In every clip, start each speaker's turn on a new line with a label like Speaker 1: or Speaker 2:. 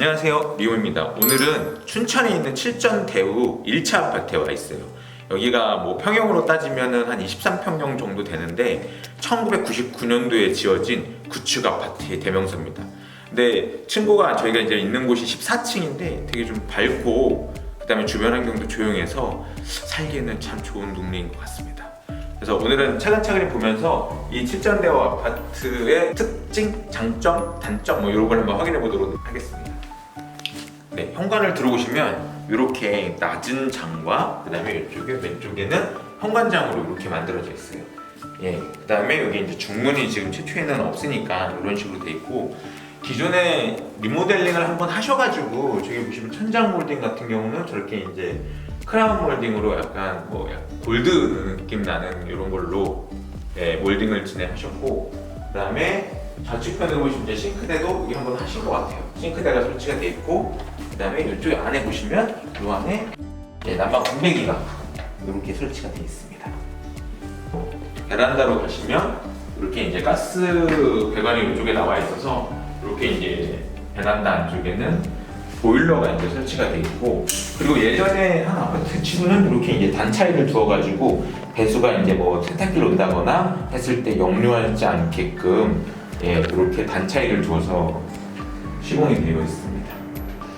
Speaker 1: 안녕하세요, 리오입니다. 오늘은 춘천에 있는 칠전대우 1차 아파트에 와 있어요. 여기가 뭐 평형으로 따지면은 한 23평형 정도 되는데 1999년도에 지어진 구축 아파트의 대명사입니다. 근데 층고가 저희가 이제 있는 곳이 14층인데 되게 좀 밝고 그다음에 주변 환경도 조용해서 살기에는 참 좋은 동네인 것 같습니다. 그래서 오늘은 차근차근히 보면서 이 칠전대우 아파트의 특징, 장점, 단점 뭐 이런 걸 한번 확인해 보도록 하겠습니다. 네, 현관을 들어오시면 이렇게 낮은 장과 그다음에 이쪽에 왼쪽에는 현관장으로 이렇게 만들어져 있어요. 예, 그다음에 여기 이제 중문이 지금 최초에는 없으니까 이런 식으로 돼 있고, 기존에 리모델링을 한번 하셔가지고 저기 보시면 천장 몰딩 같은 경우는 저렇게 이제 크라운 몰딩으로 약간 뭐 골드 느낌 나는 이런 걸로 몰딩을 진행하셨고, 그다음에 좌측편에 보시면 이제 싱크대도 여기 한번 하신 것 같아요. 싱크대가 설치가 돼 있고, 그다음에 이쪽 안에 보시면 이 안에 난방 건배기가 이렇게 설치가 돼 있습니다. 베란다로 가시면 이렇게 이제 가스 배관이 이쪽에 나와 있어서 이렇게 이제 베란다 안쪽에는 보일러가 이제 설치가 돼 있고, 그리고 예전에 한 아파트 치고는 이렇게 이제 단차이를 두어가지고 배수가 이제 뭐 세탁기를 온다거나 했을 때 역류하지 않게끔 이렇게 단차이를 두어서 시공이 되어 있습니다.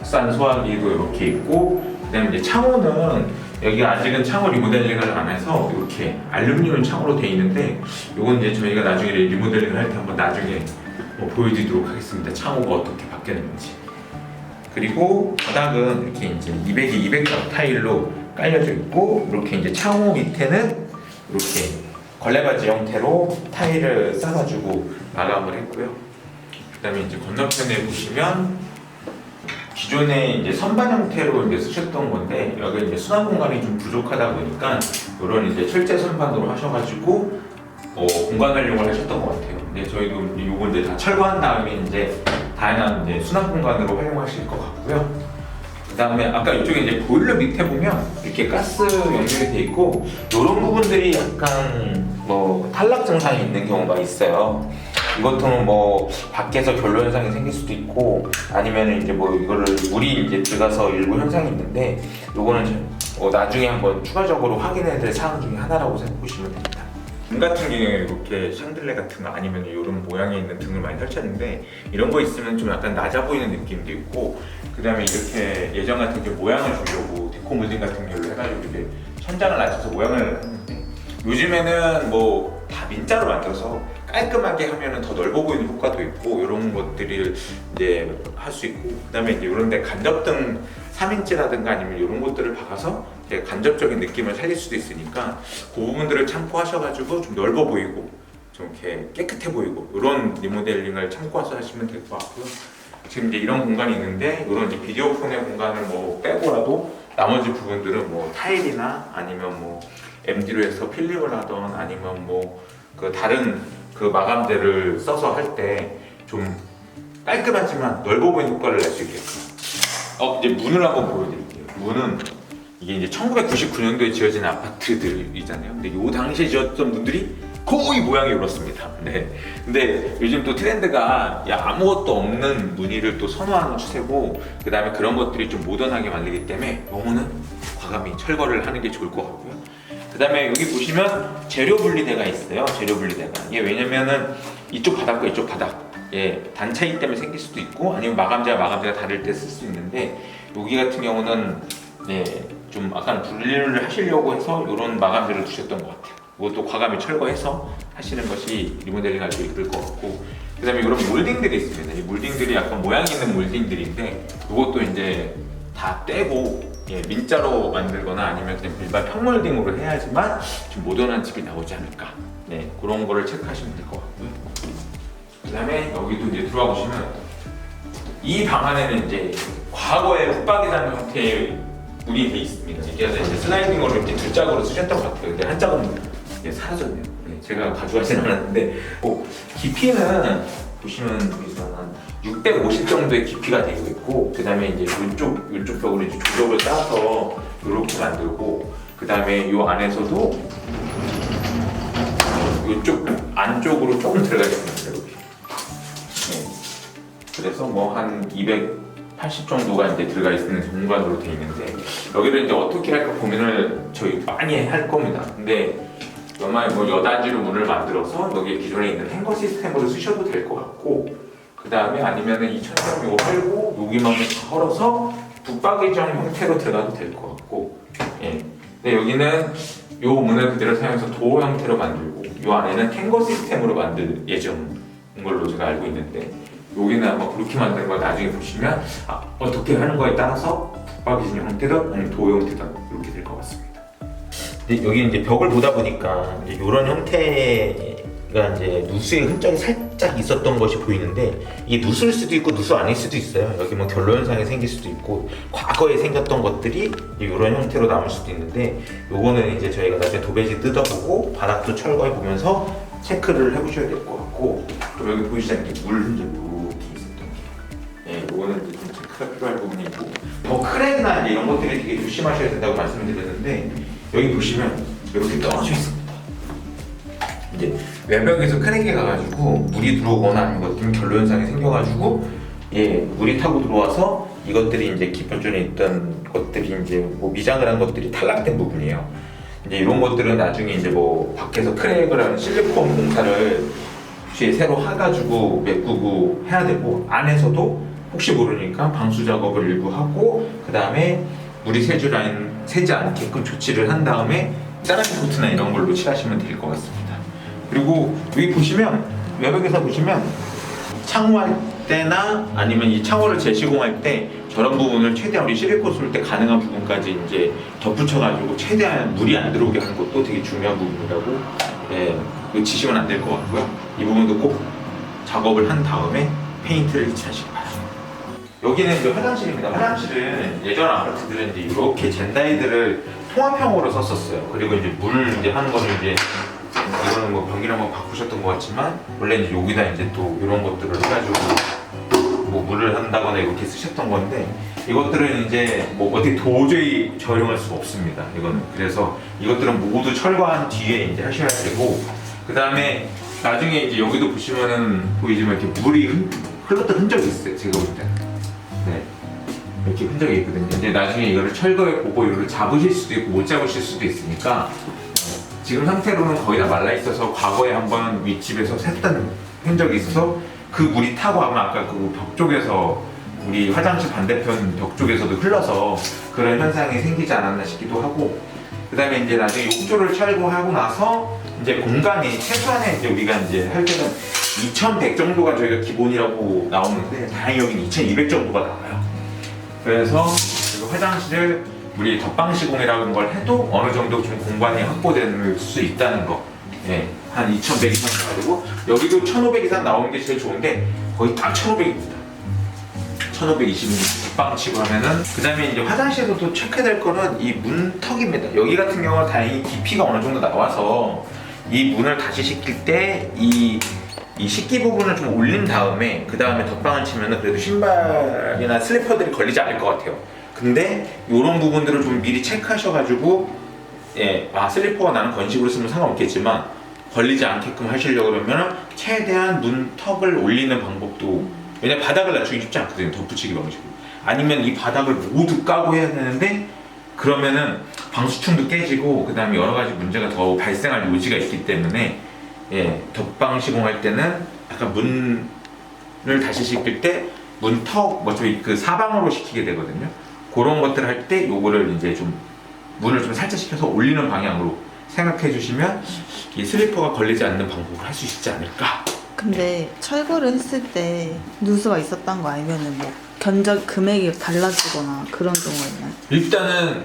Speaker 1: 산 소화기도 이렇게 있고, 그다음에 이제 창호는 여기가 아직은 창호 리모델링을 안 해서 이렇게 알루미늄 창호로 되어 있는데, 이건 이제 저희가 나중에 리모델링을 할 때 한번 나중에 보여드리도록 하겠습니다. 창호가 어떻게 바뀌었는지. 그리고 바닥은 이렇게 이제 200각 타일로 깔려져 있고, 이렇게 이제 창호 밑에는 이렇게 걸레바지 형태로 타일을 싸가지고 마감을 했고요. 그다음에 이제 건너편에 보시면 기존에 이제 선반 형태로 이제 쓰셨던 건데, 여기 이제 수납 공간이 좀 부족하다 보니까 이런 이제 철제 선반으로 하셔가지고 공간 활용을 하셨던 것 같아요. 근데 저희도 이거 이제 다 철거한 다음에 이제 다양한 이제 수납 공간으로 활용하실 것 같고요. 그다음에 아까 이쪽에 이제 보일러 밑에 보면 이렇게 가스 연결이 돼 있고, 이런 부분들이 약간 뭐 탈락 증상이 있는 경우가 있어요. 이것도 뭐 밖에서 결로 현상이 생길 수도 있고, 아니면 이제 뭐 이거를 물이 이제 들어가서 일부 현상이 있는데, 요거는 나중에 한번 추가적으로 확인해야 될 사항 중에 하나라고 생각하시면 됩니다. 등 같은 경우에 이렇게 샹들레 같은 거 아니면 이런 모양에 있는 등을 많이 설치했는데, 이런 거 있으면 좀 약간 낮아 보이는 느낌도 있고, 그 다음에 이렇게 예전 같은 경우 모양을 주려고 데코 몰딩 같은 경우를 해가지고 이제 천장을 낮춰서 모양을 했는데, 요즘에는 뭐 다 민자로 만들어서 깔끔하게 하면은 더 넓어 보이는 효과도 있고, 이런 것들을 이제 할 수 있고, 그 다음에 이제 이런 데 간접등 3인치라든가 아니면 이런 것들을 박아서 간접적인 느낌을 살릴 수도 있으니까, 그 부분들을 참고하셔가지고 좀 넓어 보이고 좀 이렇게 깨끗해 보이고 이런 리모델링을 참고해서 하시면 될 것 같고요. 지금 이제 이런 공간이 있는데, 이런 이제 비디오폰의 공간을 뭐 빼고라도 나머지 부분들은 뭐 타일이나 아니면 뭐 MD로 해서 필름을 하던, 아니면 뭐 그 다른 그 마감재를 써서 할 때 좀 깔끔하지만 넓어 보이는 효과를 낼 수 있게끔. 이제 문을 한번 보여드릴게요. 문은 이게 이제 1999년도에 지어진 아파트들이잖아요. 근데 요 당시에 지었던 문들이 거의 모양이 이렇습니다. 네. 근데 요즘 또 트렌드가 아무것도 없는 무늬를 또 선호하는 추세고, 그 다음에 그런 것들이 좀 모던하게 만들기 때문에 요거는 과감히 철거를 하는 게 좋을 것 같고요. 그 다음에 여기 보시면 재료 분리대가 있어요. 재료 분리대가. 이게 왜냐면은 이쪽 바닥과 이쪽 바닥 단차이 때문에 생길 수도 있고, 아니면 마감재가 다를 때 쓸 수 있는데, 여기 같은 경우는 좀 약간 분리를 하시려고 해서 이런 마감재를 두셨던 것 같아요. 이것도 과감히 철거해서 하시는 것이 리모델링 할 때 이쁠 것 같고, 그 다음에 이런 몰딩들이 있습니다. 이 몰딩들이 약간 모양 있는 몰딩들인데, 이것도 이제 다 떼고 민자로 만들거나 아니면 그냥 일반 평몰딩으로 해야지만 좀 모던한 집이 나오지 않을까. 그런 거를 체크하시면 될 것 같고요. 그 다음에 여기도 이제 들어와 보시면 이 방 안에는 이제 과거에 붙박이장 형태의 문이 돼 있습니다. 이게 이제 슬라이딩으로 이렇게 두 짝으로 쓰셨던 것 같아요. 근데 한 짝은 사라졌네요. 제가 가져가진 않았는데, 깊이는 보시면 한 650 정도의 깊이가 되고 있고, 그 다음에 이제 이쪽 벽으로 이제 조적을 따서 이렇게 만들고, 그 다음에 이 안에서도 이쪽 안쪽으로 조금 들어가 있습니다. 이렇게. 그래서 뭐 한 280 80 정도가 이제 들어가 있는 공간으로 되어 있는데 여기를 이제 어떻게 할까 고민을 저희 많이 할 겁니다. 근데 정말 뭐 여단지로 문을 만들어서 여기 기존에 있는 행거 시스템으로 쓰셔도 될 것 같고, 그 다음에 아니면은 이 천장 이거 팔고 여기만 헐어서 붙박이장 형태로 들어가도 될 것 같고, 예. 근데 여기는 이 문을 그대로 사용해서 도어 형태로 만들고 이 안에는 탱거 시스템으로 만들 예정인 걸로 제가 알고 있는데, 여기는 아마 그렇게 만드는 거 나중에 보시면 어떻게 하는 거에 따라서 붙박이장 형태다 아니면 도어 형태다 이렇게 될 것 같습니다. 근데 여기 이제 벽을 보다 보니까 이제 이런 형태가 이제 누수의 흔적이 살짝 있었던 것이 보이는데, 이게 누수일 수도 있고 누수 아닐 수도 있어요. 여기 뭐 결로 현상이 생길 수도 있고 과거에 생겼던 것들이 이런 형태로 남을 수도 있는데, 요거는 이제 저희가 나중에 도배지 뜯어보고 바닥도 철거해 보면서 체크를 해보셔야 될 것 같고, 그리고 여기 보시자면 물 흔적 이렇게 있었던 게, 예, 요거는 이제 좀 체크가 필요할 부분이 있고, 뭐 크랙이나 이제 이런 것들이 되게 조심하셔야 된다고 말씀을 드렸는데, 여기 보시면 이렇게 떨어져 있습니다. 이제 외벽에서 크랙이 가가지고 물이 들어오거나 아니면 어떤 결로 현상이 생겨가지고 물이 타고 들어와서 이것들이 이제 기존에 있던 것들이 이제 뭐 미장을 한 것들이 탈락된 부분이에요. 이제 이런 것들은 나중에 이제 뭐 밖에서 크랙을 하는 실리콘 공사를 혹시 새로 해가지고 메꾸고 해야 되고, 안에서도 혹시 모르니까 방수 작업을 일부 하고 그 다음에 물이 새지 않게끔 조치를 한 다음에 세라믹 코트나 이런 걸로 칠하시면 될 것 같습니다. 그리고 여기 보시면 외벽에서 보시면 창호할 때나 아니면 이 창호를 재시공할 때 저런 부분을 최대한 우리 실리콘 쏠 때 가능한 부분까지 이제 덧붙여가지고 최대한 물이 안 들어오게 하는 것도 되게 중요한 부분이라고, 지시면 안 될 것 같고요. 이 부분도 꼭 작업을 한 다음에 페인트를 칠하시기 바랍니다. 여기는 이제 화장실입니다. 화장실은 예전 아파트들은 이제 이렇게 젠다이들을 통합형으로 썼었어요. 그리고 이제 물 이제 하는 거는 이제 이거는 뭐 변기를 한번 바꾸셨던 것 같지만, 원래 이제 여기다 이제 또 이런 것들을 해가지고 뭐 물을 한다거나 이렇게 쓰셨던 건데, 이것들은 이제 뭐 어떻게 도저히 저용할 수가 없습니다. 이거는 그래서 이것들은 모두 철거한 뒤에 이제 하셔야 되고, 그 다음에 나중에 이제 여기도 보시면은 보이지만 이렇게 물이 흘렀던 흔적이 있어요. 제가 볼 때는. 네. 이렇게 흔적이 있거든요. 이제 나중에 이거를 철거해 보고 이거를 잡으실 수도 있고 못 잡으실 수도 있으니까, 지금 상태로는 거의 다 말라 있어서 과거에 한번 윗집에서 샜던 흔적이 있어서 그 물이 타고 아까 그 벽 쪽에서 우리 화장실 반대편 벽 쪽에서도 흘러서 그런 현상이 생기지 않았나 싶기도 하고, 그 다음에 이제 나중에 욕조를 철거하고 나서 이제 공간이 최소한의 이제 우리가 이제 할 때는 2100 정도가 저희가 기본이라고 나오는데, 다행히 여기는 2200 정도가 나와요. 그래서 화장실을 우리 덧방 시공이라는 걸 해도 어느 정도 좀 공간이 확보될 수 있다는 거. 한 2100 이상 가지고 여기도 1500 이상 나오는 게 제일 좋은데 거의 딱 1500입니다. 1520 덧방 치고 하면은, 그 다음에 이제 화장실에서도 체크될 거는 이 문턱입니다. 여기 같은 경우는 다행히 깊이가 어느 정도 나와서 이 문을 다시 시킬 때 이 식기 부분을 좀 올린 다음에 그 다음에 덧방을 치면은 그래도 신발이나 슬리퍼들이 걸리지 않을 것 같아요. 근데 이런 부분들을 좀 미리 체크하셔가지고, 슬리퍼가 나는 건식으로 쓰면 상관없겠지만 걸리지 않게끔 하시려고 그러면 최대한 문턱을 올리는 방법도, 왜냐면 바닥을 낮추기 쉽지 않거든요. 덧붙이기 방식으로. 아니면 이 바닥을 모두 까고 해야 되는데, 그러면은 방수층도 깨지고 그 다음에 여러 가지 문제가 더 발생할 요지가 있기 때문에, 덧방 시공할 때는 약간 문을 다시 시킬 때 문턱 저희 그 사방으로 시키게 되거든요. 그런 것들 할 때 요거를 이제 좀 문을 좀 살짝 시켜서 올리는 방향으로 생각해 주시면 이 슬리퍼가 걸리지 않는 방법을 할 수 있지 않을까.
Speaker 2: 근데 철거를 했을 때 누수가 있었던 거 알면은 뭐 견적 금액이 달라지거나 그런 경우가 있나요?
Speaker 1: 일단은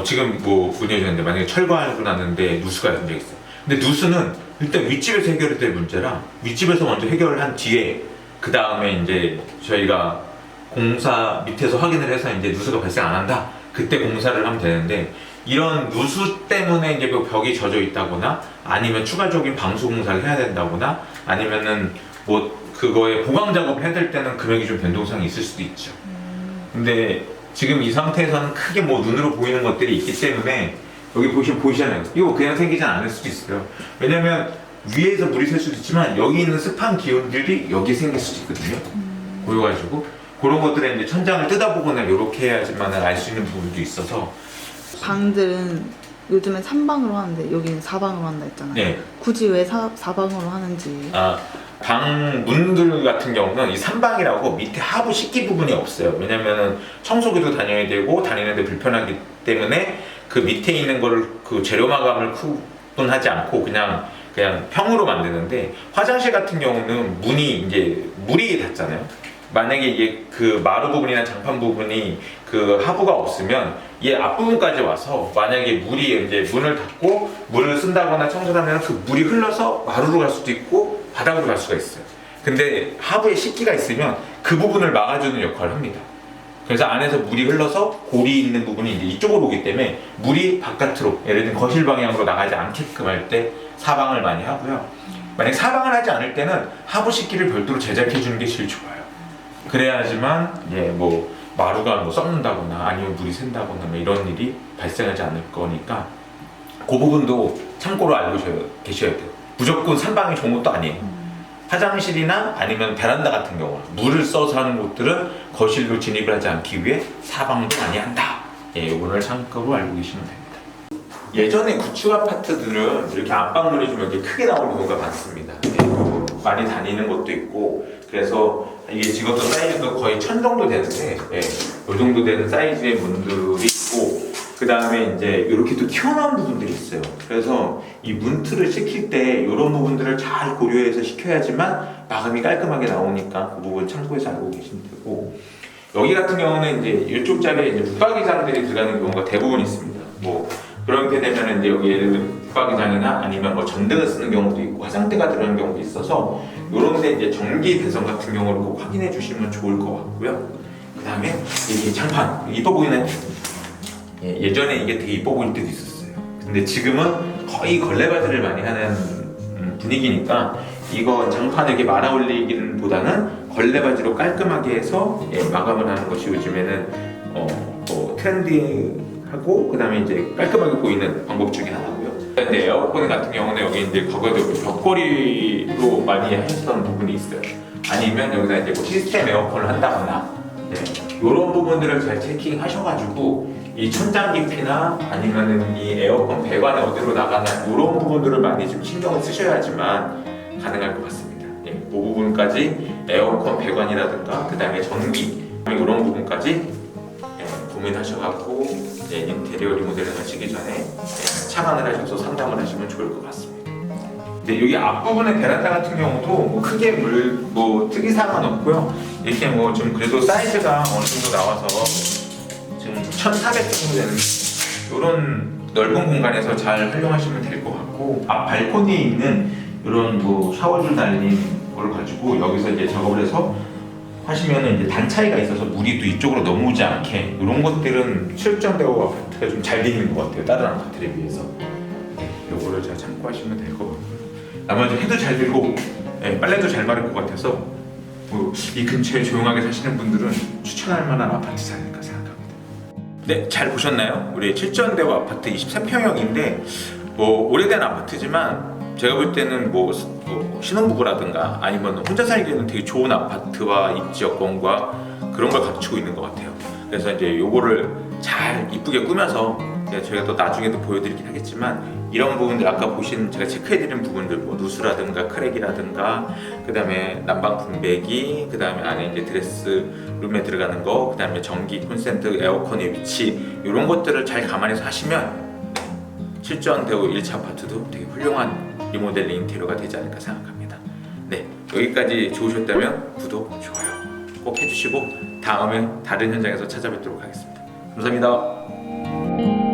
Speaker 1: 지금 뭐 문의해주셨는데, 만약에 철거하고 났는데 누수가 생겨 있어요. 근데 누수는 일단 윗집에서 해결이 될 문제라 윗집에서 먼저 해결을 한 뒤에 그 다음에 이제 저희가 공사 밑에서 확인을 해서 이제 누수가 발생 안 한다, 그때 공사를 하면 되는데, 이런 누수 때문에 이제 벽이 젖어 있다거나 아니면 추가적인 방수 공사를 해야 된다거나 아니면은 뭐 그거에 보강 작업을 해야 될 때는 금액이 좀 변동성이 있을 수도 있죠. 근데 지금 이 상태에서는 크게 뭐 눈으로 보이는 것들이 있기 때문에 여기 보시잖아요. 이거 그냥 생기지 않을 수도 있어요. 왜냐면 위에서 물이 셀 수도 있지만 여기 있는 습한 기운들이 여기 생길 수도 있거든요. 보여가지고 그런 것들에 이제 천장을 뜯어보거나 이렇게 해야지만 알 수 있는 부분도 있어서.
Speaker 2: 방들은 요즘엔 3방으로 하는데 여기는 4방으로 한다 했잖아요.
Speaker 1: 네.
Speaker 2: 굳이 왜 4방으로 하는지.
Speaker 1: 방 문들 같은 경우는 이 3방이라고 밑에 하부 식기 부분이 없어요. 왜냐면은 청소기도 다녀야 되고 다니는데 불편하기 때문에 그 밑에 있는 거를 그 재료 마감을 구분하지 않고 그냥 평으로 만드는데, 화장실 같은 경우는 문이 이제 물이 닿잖아요. 만약에 이게 그 마루 부분이나 장판 부분이 그 하부가 없으면 얘 앞부분까지 와서 만약에 물이 이제 문을 닫고 물을 쓴다거나 청소를 하면 그 물이 흘러서 마루로 갈 수도 있고 바닥으로 갈 수가 있어요. 근데 하부에 식기가 있으면 그 부분을 막아주는 역할을 합니다. 그래서 안에서 물이 흘러서 골이 있는 부분이 이제 이쪽으로 오기 때문에 물이 바깥으로, 예를 들면 거실 방향으로 나가지 않게끔 할 때 사방을 많이 하고요. 만약 사방을 하지 않을 때는 하부 식기를 별도로 제작해 주는 게 제일 좋아요. 그래야지만 뭐 마루가 뭐 썩는다거나 아니면 물이 샌다거나 뭐 이런 일이 발생하지 않을 거니까 그 부분도 참고로 알고 계셔야 돼요. 무조건 3방이 좋은 것도 아니에요. 화장실이나 아니면 베란다 같은 경우 물을 써서 하는 곳들은 거실로 진입을 하지 않기 위해 4방도 많이 한다. 이거를 참고로 알고 계시면 됩니다. 예전에 구축 아파트들은 이렇게 안방문이 좀 이렇게 크게 나오는 경우가 많습니다. 많이 다니는 것도 있고, 그래서 이게 지금도 사이즈가 거의 1000 정도 되는데, 이 정도 되는 사이즈의 문들이 있고, 그 다음에 이제 이렇게 또 튀어나온 부분들이 있어요. 그래서 이 문틀을 시킬 때 이런 부분들을 잘 고려해서 시켜야지만 마감이 깔끔하게 나오니까 그 부분 참고해서 알고 계시면 되고, 여기 같은 경우는 이제 이쪽 자리에 이제 붙박이장들이 들어가는 경우가 대부분 있습니다. 뭐 그렇게 되면 이제 여기 예를 들면 붙박이장이나 아니면 뭐 전등을 쓰는 경우도 있고 화장대가 들어가는 경우도 있어서 이런데 이제 전기 배선 같은 경우를 꼭 확인해 주시면 좋을 것 같고요. 그 다음에 이 장판 이뻐 보이나요? 예전에 이게 되게 이뻐 보일 때도 있었어요. 근데 지금은 거의 걸레바지를 많이 하는 분위기니까 이거 장판 이렇게 말아 올리기는 보다는 걸레바지로 깔끔하게 해서 마감을 하는 것이 요즘에는 트렌디하고 그 다음에 이제 깔끔하게 보이는 방법 중에 하나고요. 근데 에어컨 같은 경우는 여기 이제 거기도 벽걸이로 많이 했던 부분이 있어요. 아니면 여기다 이제 뭐 시스템 에어컨을 한다거나 이런 부분들을 잘 체킹하셔가지고 이 천장 깊이나 아니면은 이 에어컨 배관이 어디로 나가나 이런 부분들을 많이 좀 신경을 쓰셔야지만 가능할 것 같습니다. 그 부분까지 에어컨 배관이라든가 그 다음에 전기 이런 부분까지 고민하셔갖고 인테리어 리모델링 하시기 전에 착안을 하셔서 상담을 하시면 좋을 것 같습니다. 근데 여기 앞부분의 베란다 같은 경우도 뭐 크게 뭐 특이사항은 없고요. 이렇게 뭐 좀 그래도 사이즈가 어느 정도 나와서 지금 1400 정도 되는 이런 넓은 공간에서 잘 활용하시면 될 것 같고, 앞 발코니에 있는 이런 뭐 샤워줄 달린 걸 가지고 여기서 이제 작업을 해서 하시면 이제 단 차이가 있어서 물이 또 이쪽으로 넘어오지 않게 이런 것들은 실전대우 아파트가 좀 잘 돼 있는 것 같아요. 다른 아파트에 비해서. 요거를 잘 참고하시면 될 것 같고요. 나머지 해도 잘 들고 빨래도 잘 마를 것 같아서 이 근처에 조용하게 사시는 분들은 추천할 만한 아파트지 않을까 생각합니다. 네, 잘 보셨나요? 우리 7전대우 아파트 23평형인데 뭐 오래된 아파트지만 제가 볼 때는 뭐 신혼부부라든가 아니면 혼자 살기에는 되게 좋은 아파트와 입지 여건과 그런 걸 갖추고 있는 것 같아요. 그래서 이제 요거를 잘 이쁘게 꾸며서 저희가 또 나중에도 보여드리긴 하겠지만 이런 부분들 아까 보신 제가 체크해드린 부분들 뭐 누수라든가 크랙이라든가 그 다음에 난방 분배기 그 다음에 안에 이제 드레스룸에 들어가는 거 그 다음에 전기 콘센트 에어컨의 위치 이런 것들을 잘 감안해서 하시면 실전대우 1차 아파트도 되게 훌륭한 리모델링 인테리어가 되지 않을까 생각합니다. 네, 여기까지 좋으셨다면 구독, 좋아요 꼭 해주시고 다음에 다른 현장에서 찾아뵙도록 하겠습니다. 감사합니다.